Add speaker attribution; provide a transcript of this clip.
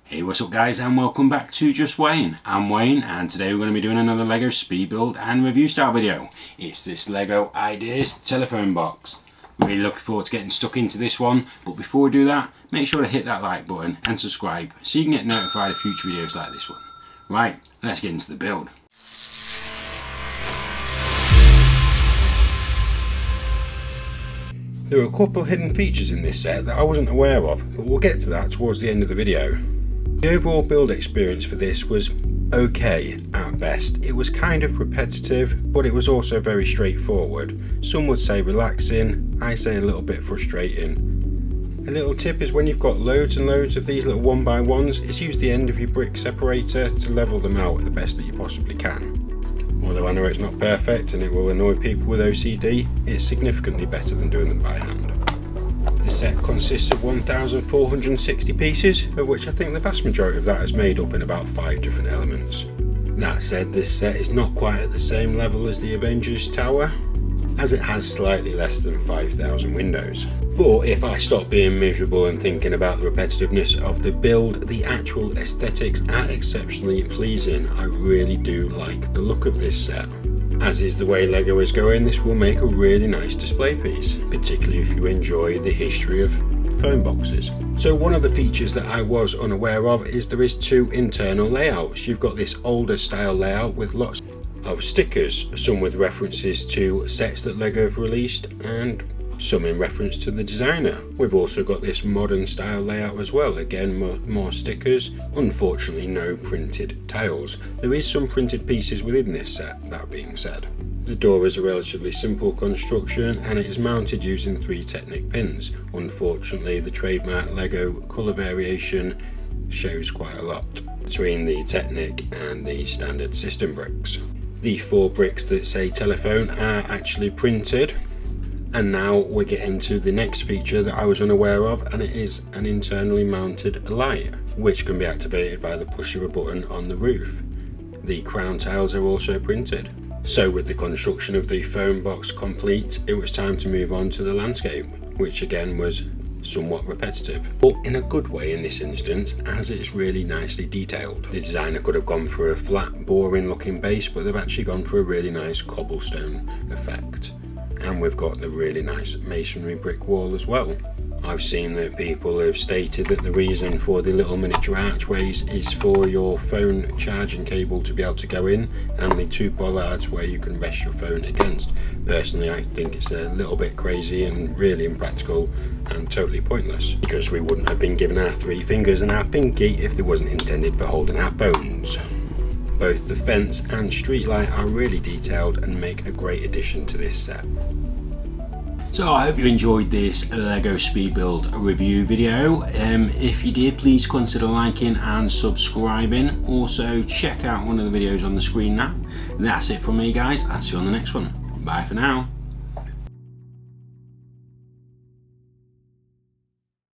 Speaker 1: Hey, what's up guys, and welcome back to Just Wayne. I'm Wayne, and today we're going to be doing another LEGO speed build and review style video. It's this LEGO Ideas telephone box. Really looking forward to getting stuck into this one, but before we do that, make sure to hit that like button and subscribe so you can get notified of future videos like this one. Right, let's get into the build. There are a couple of hidden features in this set that I wasn't aware of, but we'll get to that towards the end of the video. The overall build experience for this was okay at best. It was kind of repetitive, but it was also very straightforward. Some would say relaxing, I say a little bit frustrating. A little tip is when you've got loads and loads of these little 1x1s, is use the end of your brick separator to level them out the best that you possibly can. Although I know it's not perfect and it will annoy people with OCD, it's significantly better than doing them by hand. The set consists of 1,460 pieces, of which I think the vast majority of that is made up in about 5 different elements. That said, this set is not quite at the same level as the Avengers Tower, as it has slightly less than 5,000 windows. But if I stop being miserable and thinking about the repetitiveness of the build, the actual aesthetics are exceptionally pleasing. I really do like the look of this set. As is the way LEGO is going, this will make a really nice display piece, particularly if you enjoy the history of phone boxes. So one of the features that I was unaware of is there is 2 internal layouts. You've got this older style layout with lots of stickers, some with references to sets that LEGO have released and some in reference to the designer. We've also got this modern style layout as well, again more stickers, unfortunately no printed tiles. There is some printed pieces within this set, that being said. The door is a relatively simple construction and it is mounted using 3 Technic pins. Unfortunately the trademark LEGO colour variation shows quite a lot between the Technic and the standard system bricks. The 4 bricks that say telephone are actually printed. And now we're getting to the next feature that I was unaware of, and it is an internally mounted light, which can be activated by the push of a button on the roof. The crown tiles are also printed. So with the construction of the phone box complete, it was time to move on to the landscape, which again was somewhat repetitive, but in a good way in this instance, as it's really nicely detailed. The designer could have gone for a flat, boring looking base, but they've actually gone for a really nice cobblestone effect. And we've got the really nice masonry brick wall as well. I've seen that people have stated that the reason for the little miniature archways is for your phone charging cable to be able to go in, and the 2 bollards where you can rest your phone against. Personally, I think it's a little bit crazy and really impractical and totally pointless, because we wouldn't have been given our 3 fingers and our pinky if they wasn't intended for holding our phones. Both the fence and street light are really detailed and make a great addition to this set. So I hope you enjoyed this LEGO speed build review video. If you did, please consider liking and subscribing. Also check out one of the videos on the screen now. That's it from me guys, I'll see you on the next one. Bye for now.